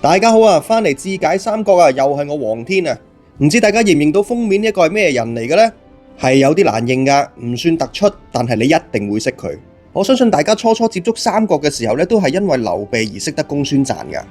大家好啊，翻嚟智解三國啊，又係我黃天啊。唔知大家認唔認到封面呢一個係咩人嚟嘅呢？係有啲難認噶，唔算突出，但係你一定會識佢。我相信大家初初接觸三國嘅時候呢，都係因為劉備而識得公孫瓚噶。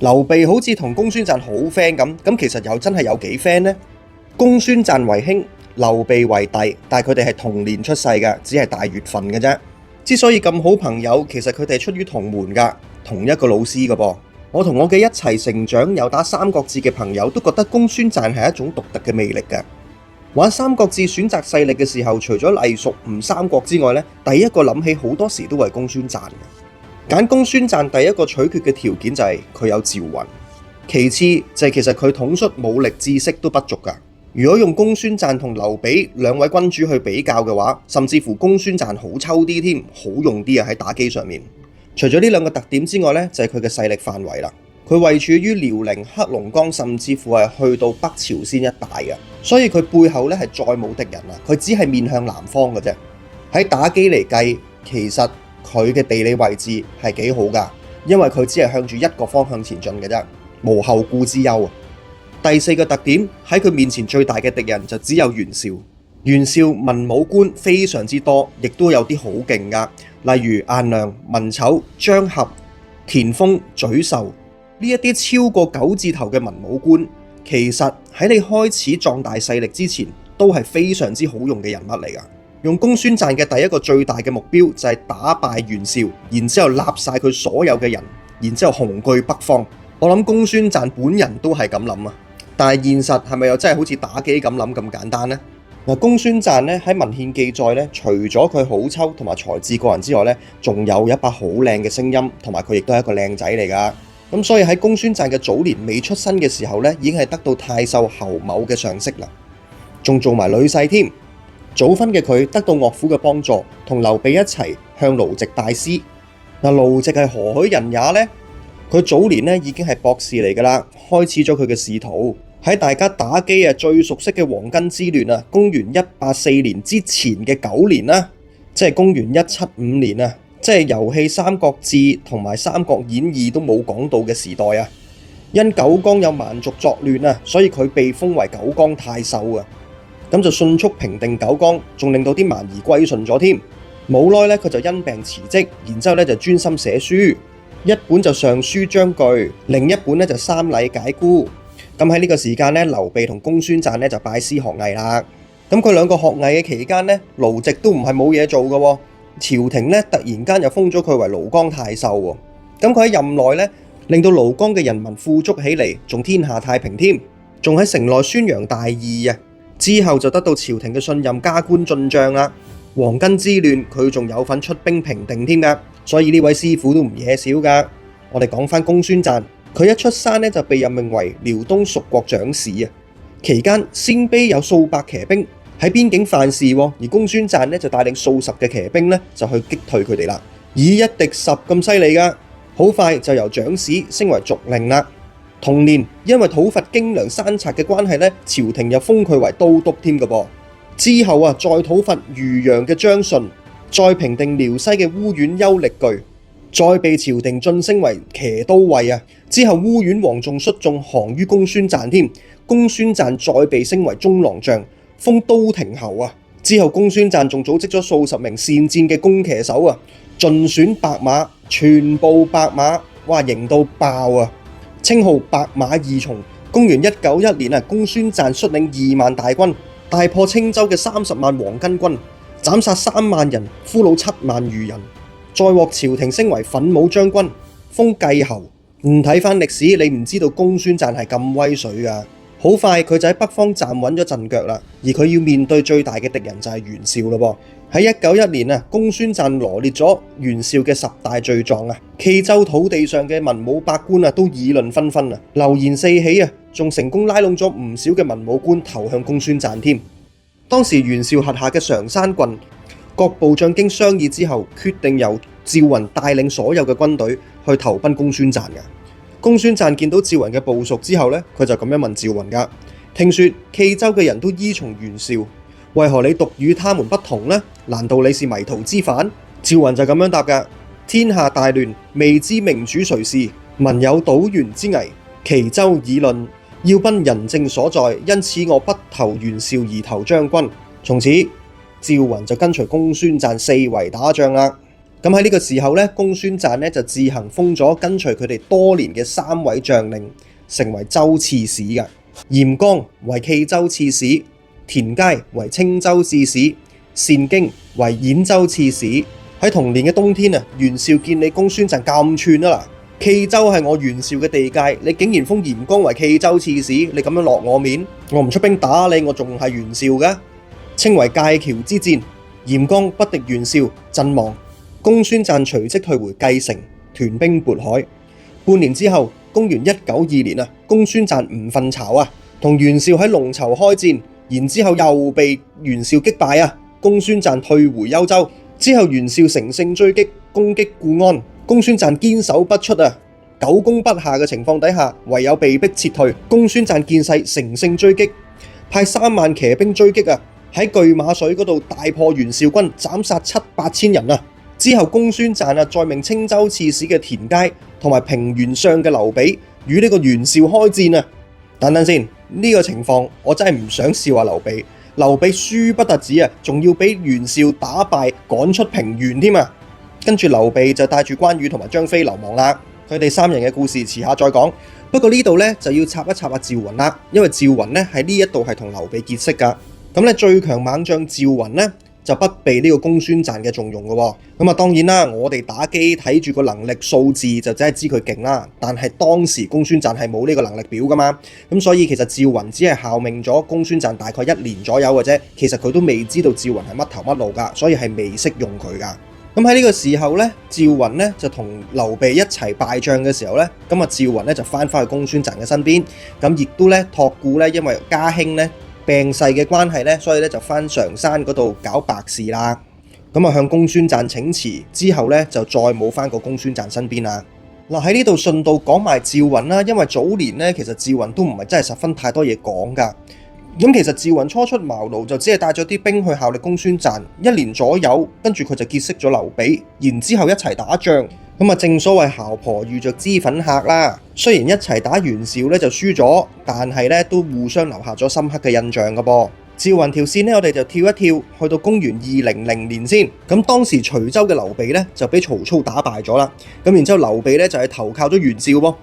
劉備好似同公孫瓚好 friend 咁其實又真係有幾 friend 呢？公孫瓚為兄，劉備為弟，但係佢哋係同年出世嘅，只係大月份嘅啫。之所以咁好朋友，其實佢哋係出於同門噶，同一個老師噶噃。我同我嘅一齊成長有打三國志嘅朋友都覺得公孫瓚係一種獨特嘅魅力嘅。玩三國志選擇勢力嘅時候，除咗隸屬吳三國之外呢，第一個諗起好多時都係公孫瓚嘅。揀公孫瓚第一個取決嘅條件就係佢有趙雲，其次就係其實佢統率武力知識都不俗噶。如果用公孫瓚同劉備兩位君主去比較嘅話，甚至乎公孫瓚好抽啲添，好用啲啊喺打機上面。除咗呢兩個特點之外呢，就係佢嘅勢力範圍啦。佢位處於遼寧、黑龍江，甚至乎係去到北朝鮮一帶嘅，所以佢背後呢係再冇敵人啦。佢只係面向南方嘅啫。喺打機嚟計，其實佢嘅地理位置係幾好噶，因為佢只係向住一個方向前進嘅啫，無後顧之憂啊。第四個特點，喺佢面前最大嘅敵人就只有袁紹。袁紹文武官非常之多，亦都有啲好勁噶，例如顏良、文醜、張合、田豐、沮授呢一啲超過9字頭嘅文武官，其實喺你開始壯大勢力之前，都係非常之好用嘅人物嚟噶。用公孫瓚嘅第一個最大嘅目標就係打敗袁紹，然之後立晒佢所有嘅人，然之後雄踞北方。我諗公孫瓚本人都係咁諗啊，但係現實係咪又真係好似打機咁諗咁簡單呢？公孫瓚咧喺文獻記載咧，除咗佢好抽同埋才智過人之外咧，仲有一把好靚嘅聲音，同埋佢亦都係一個靚仔嚟噶。咁所以喺公孫瓚嘅早年未出生嘅時候咧，已經係得到太守侯某嘅賞識啦，仲做埋女婿添。早婚嘅佢得到岳父嘅幫助，同劉備一齊向盧植拜師。盧植係何許人也呢？佢早年咧已經係博士嚟噶啦，開始咗佢嘅仕途。喺大家打機最熟悉嘅黃巾之亂啊，公元184年之前嘅9年啦，即係公元175年啊，即係遊戲《三國志》同埋《三國演義》都冇講到嘅時代啊。因九江有蠻族作亂啊，所以佢被封為九江太守啊。咁就迅速平定九江，仲令到啲蠻夷歸順咗添。冇耐咧，佢就因病辭職，然之後咧就專心寫書，一本就尚書章句，另一本咧就三禮解孤。咁喺呢個時間咧，劉備同公孫瓚咧就拜師學藝啦。咁佢兩個學藝嘅期間咧，盧植都唔係冇嘢做嘅喎。朝廷咧突然間又封咗佢為廬江太守喎。咁佢喺任內咧，令到廬江嘅人民富足起嚟，仲天下太平添，仲喺城內宣揚大義啊。之後就得到朝廷嘅信任，加官進將啦。黃巾之亂佢仲有份出兵平定添噶，所以呢位師傅都唔惹少噶。我哋講翻公孫瓚。佢一出山咧就被任命為遼東屬國長史啊！期間鮮卑有數百騎兵喺邊境犯事，而公孫瓚咧就帶領數十嘅騎兵咧就去擊退佢哋啦，以一敵10咁犀利噶。好快就由長史升為族令啦。同年因為討伐京梁山賊嘅關係咧，朝廷又封佢為都督添嘅噃。之後再討伐漁陽嘅張順，再平定遼西嘅烏丸丘力據，再被朝廷晉升為騎都尉啊！之後烏丸王仲率眾降於公孫瓚添，公孫瓚再被升為中郎將，封都亭侯啊！之後公孫瓚仲組織咗數十名善戰嘅弓騎手啊，盡選白馬，全部白馬，哇，型到爆啊！稱號白馬義從。公元191年啊，公孫瓚率領2萬大軍，大破青州嘅30萬黃巾軍，斬殺3萬人，俘虜7萬餘人。再獲朝廷升為奮武將軍，封繼侯。唔睇翻歷史，你唔知道公孫瓚係咁威水噶。好快佢就喺北方站穩咗陣腳啦，而佢要面對最大嘅敵人就係袁紹咯噃。喺191年啊，公孫瓚羅列咗袁紹嘅10大罪狀啊，冀州土地上嘅文武百官啊都議論紛紛啊，流言四起啊，仲成功拉攏咗唔少嘅文武官投向公孫瓚添。當時袁紹轄下嘅常山郡各部將經商議之後，決定由趙雲帶領所有嘅軍隊去投奔公孫瓚嘅。公孫瓚見到趙雲嘅部屬之後呢，佢就咁樣問趙雲噶：聽說冀州嘅人都依從袁紹，為何你獨與他們不同呢？難道你是迷途知返？趙雲就咁樣答噶：天下大亂，未知明主誰是，民有倒袁之危，岐州議論，要奔仁政所在，因此我不投袁紹而投將軍。從此趙雲就跟隨公孫瓚四圍打仗啦。咁喺呢個時候咧，公孫瓚咧就自行封咗跟隨佢哋多年嘅3位將領，成為州刺史嘅。嚴剛為冀州刺史，田階為青州刺史，單京為兗州刺史。喺同年嘅冬天啊，袁紹見你公孫瓚咁串啊嗱，冀州係我袁紹嘅地界，你竟然封嚴剛為冀州刺史，你咁樣落我面，我唔出兵打你，我仲係袁紹噶。稱為界橋之戰，嚴剛不敵袁紹，陣亡。公孫瓚隨即退回蓟城，屯兵渤海。半年之後，公元192年啊，公孫瓚唔瞓巢啊，同袁紹喺龍疇開戰，然之後又被袁紹擊敗啊。公孫瓚退回幽州，之後袁紹乘勝追擊，攻擊固安。公孫瓚堅守不出啊，久攻不下嘅情況底下，唯有被迫撤退。公孫瓚見勢，乘勝追擊，派3萬騎兵追擊啊，喺巨馬水嗰度大破袁紹軍，斬殺700-8千人啊。之後公孫瓚啊，再命青州刺史嘅田階同埋平原相嘅劉備與呢個袁紹開戰啊。等等先，呢個情況我真係唔想笑啊！劉備輸不特止啊，仲要俾袁紹打敗趕出平原添啊。跟住劉備就帶住關羽同埋張飛流亡啦。佢哋3人嘅故事遲下再講。不過呢度咧就要插一插趙雲啦，因為趙雲咧喺呢一度係同劉備結識噶。咁咧最強猛將趙雲咧就不被呢個公孫瓚嘅重用嘅喎。咁啊當然啦，我哋打機睇住個能力數字就真係知佢勁啦。但係當時公孫瓚係冇呢個能力表噶嘛。咁所以其實趙雲只係效命咗公孫瓚大概1年左右嘅啫。其實佢都未知道趙雲係乜頭乜路噶，所以係未識用佢噶。咁喺呢個時候咧，趙雲咧就同劉備一齊敗仗嘅時候咧，咁啊趙雲咧就翻去公孫瓚嘅身邊，咁亦都咧託顧咧，因為家兄咧病逝嘅關係咧，所以咧就翻常山嗰度搞白事啦。咁啊向公孫瓚請辭之後咧，就再冇翻過公孫瓚身邊啦。嗱喺呢度順道講埋趙雲啦，因為早年咧其實趙雲都唔係真係十分太多嘢講噶。咁其實趙雲初出茅廬就只係帶咗啲兵去效力公孫瓚1年左右，跟住佢就結識咗劉備，然之後一齊打仗。咁啊正所謂姣婆遇着脂粉客啦。雖然一齊打袁紹咧就輸咗，但係咧都互相留下咗深刻嘅印象噶噃。趙雲條線咧我哋就跳一跳去到公元200年先。咁當時徐州嘅劉備咧就俾曹操打敗咗啦。咁然之後劉備咧就係投靠咗袁紹喎。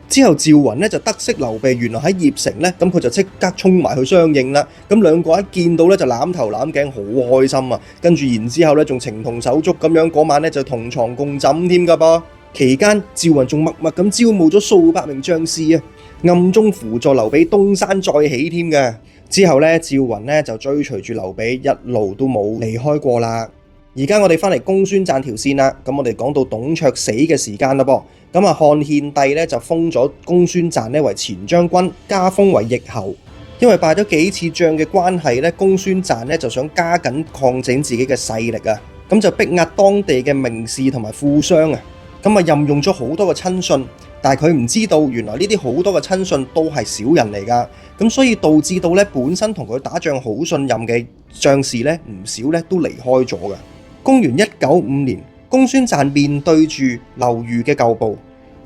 之後趙雲咧就得悉劉備原來喺鄴城咧，咁佢就即刻衝埋去相應啦。咁兩個一見到咧就攬頭攬頸，好開心啊！跟住然之後咧仲情同手足咁樣，嗰晚咧就同床共枕添噶噃。期間趙雲仲默默咁招募咗數百名將士啊，暗中輔助劉備東山再起添嘅。之後咧趙雲咧就追隨住劉備一路都冇離開過啦。而家我哋翻嚟公孫瓚條線啦，咁我哋講到董卓死嘅時間啦噃，咁啊漢獻帝咧就封咗公孫瓚咧為前將軍，加封為翼侯。因為敗咗幾次仗嘅關係咧，公孫瓚咧就想加緊擴整自己嘅勢力啊，咁就逼壓當地嘅名士同埋富商啊，咁啊任用咗好多嘅親信，但係佢唔知道原來呢啲好多嘅親信都係小人嚟噶，咁所以導致到咧本身同佢打仗好信任嘅將士咧唔少咧都離開咗嘅。公元195年，公孫瓚面對住劉虞嘅舊部，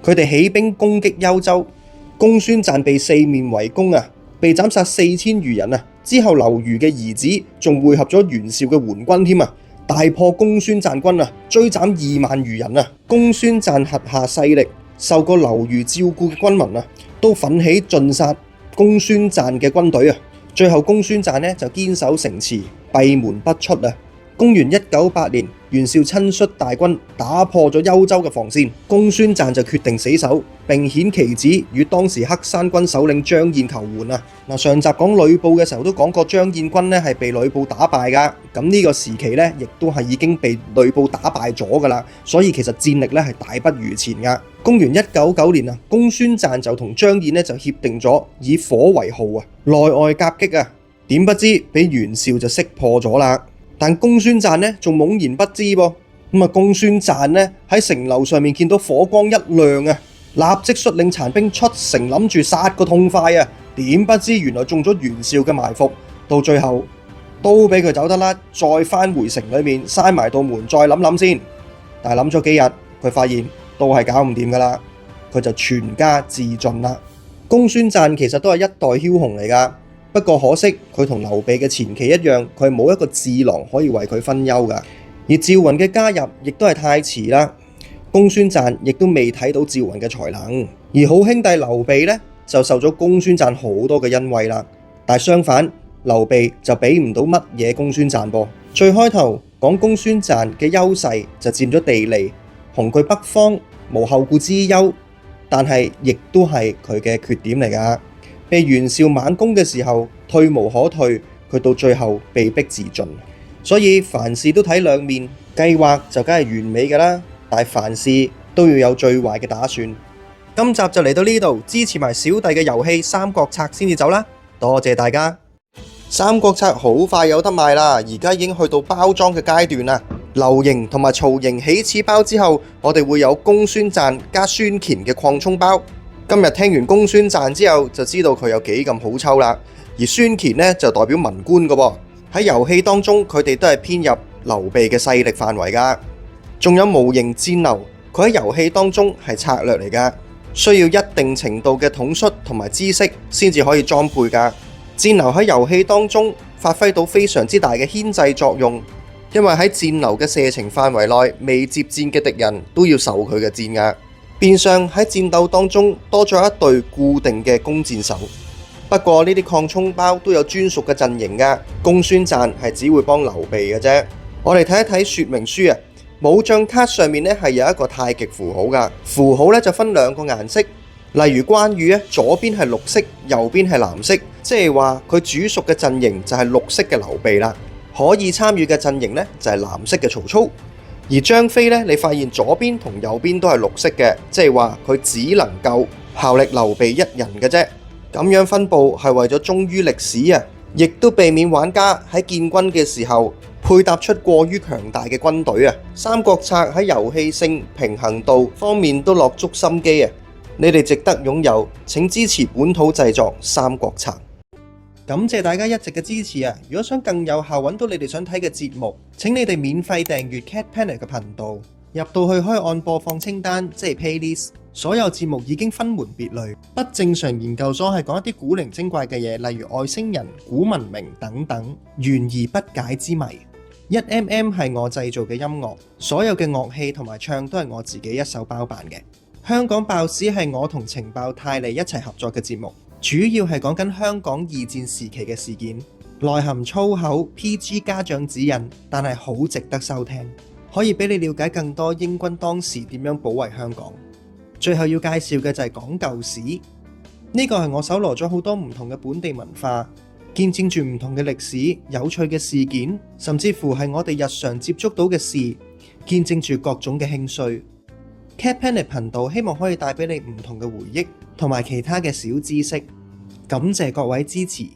佢哋起兵攻擊幽州，公孫瓚被四面圍攻啊，被斬殺4000餘人啊。之後劉虞嘅兒子仲會合咗袁紹嘅援軍添啊，大破公孫瓚軍啊，追斬2萬餘人啊。公孫瓚轄下勢力受過劉虞照顧嘅軍民啊，都奮起盡殺公孫瓚嘅軍隊啊。最後公孫瓚呢就堅守城池，閉門不出啊。公元198年，袁紹親率大軍打破咗幽州嘅防線，公孫瓚就決定死守，並遣其子與當時黑山軍首領張燕求援啊！上集講呂布嘅時候都講過張燕軍咧係被呂布打敗噶，咁呢個時期咧亦都係已經被呂布打敗咗噶啦，所以其實戰力咧係大不如前噶。公元199年啊，公孫瓚就同張燕咧就協定咗以火為號啊，內外夾擊啊，點不知俾袁紹就識破咗啦。但公孫瓚呢仲懵然不知噃，咁啊公孫瓚呢喺城樓上面見到火光一亮啊，立即率領殘兵出城諗住殺個痛快啊，點不知原來中咗袁紹嘅埋伏，到最後都俾佢走得甩，再返回城裏面閂埋道門再諗諗先。但係諗咗幾日，佢發現都係搞唔掂噶啦。佢就全家自盡啦。公孫瓚其實都係一代梟雄嚟㗎，不過可惜佢同劉備嘅前期一樣，佢冇一個智囊可以為佢分憂㗎。而趙雲嘅加入亦都係太遲啦，公孫瓚亦都未睇到趙雲嘅才能，而好兄弟劉備呢，就受咗公孫瓚好多嘅恩惠啦。但係相反，劉備就俾唔到乜嘢公孫瓚噃。最開頭講公孫瓚嘅優勢就佔咗地利，雄踞北方，無後顧之憂，但係亦都係佢嘅缺點嚟㗎。被袁紹猛攻嘅時候，退無可退，佢到最後被逼自盡。所以凡事都睇兩面，計劃就梗係完美㗎啦，但係凡事都要有最壞嘅打算。今集就嚟到呢度，支持埋小弟嘅遊戲《三國策》先至走啦，多謝大家。《三國策》好快有得賣啦，而家已經去到包裝嘅階段啦。劉盈同埋曹營起始包之後，我哋會有公孫瓚加孫乾嘅擴充包。今日聽完公孫瓚之後，就知道佢有幾咁好抽啦。而孫乾呢，就代表文官㗎喎。喺遊戲當中，佢哋都係編入劉備嘅勢力範圍㗎。仲有無形戰流，佢喺遊戲當中係策略嚟㗎，需要一定程度嘅統率同埋知識先至可以裝配㗎。戰流喺遊戲當中發揮到非常之大嘅牽制作用，因為喺戰流嘅射程範圍內，未接戰嘅敵人都要受佢嘅戰㗎。變相喺戰鬥當中多咗一隊固定嘅弓箭手。不過呢啲擴充包都有專屬嘅陣營㗎，公孫瓚係只會幫劉備嘅啫。我哋睇一睇說明書啊，武將卡上面呢係有一個太極符號㗎，符號呢就分兩個顏色，例如關羽呢，左邊係綠色，右邊係藍色，即係話佢主屬嘅陣營就係綠色嘅劉備啦，可以參與嘅陣營呢就係藍色嘅曹操。而張飛呢，你發現左邊同右邊都係綠色嘅，即係話佢只能夠效力劉備一人嘅啫。咁樣分佈係為咗忠於歷史啊，亦都避免玩家喺建軍嘅時候配搭出過於強大嘅軍隊啊。三國策喺遊戲性、平衡度方面都落足心機啊，你哋值得擁有，請支持本土製作《三國策》。感謝大家一直嘅支持啊！如果想更有效揾到你哋想睇嘅節目，請你哋免費訂閱 Cat Panic 嘅頻道，入到去可以按播放清單，即係 Playlist。所有節目已經分門別類。不正常研究所係講一啲古靈精怪嘅嘢，例如外星人、古文明等等，懸而不解之謎。1mm 係我製造嘅音樂，所有嘅樂器同埋唱都係我自己一手包辦嘅。香港爆史係我同情報泰利一齊合作嘅節目，主要係講緊香港二戰時期嘅事件，內含粗口、PG 家長指引，但係好值得收聽，可以俾你了解更多英軍當時點樣保衛香港。最後要介紹嘅就係講舊史，呢個係我搜羅咗好多唔同嘅本地文化，見證住唔同嘅歷史、有趣嘅事件，甚至乎係我哋日常接觸到嘅事，見證住各種嘅興衰。Cat Panic 頻道希望可以帶俾你唔同嘅回憶，同埋其他嘅小知識。感謝各位支持。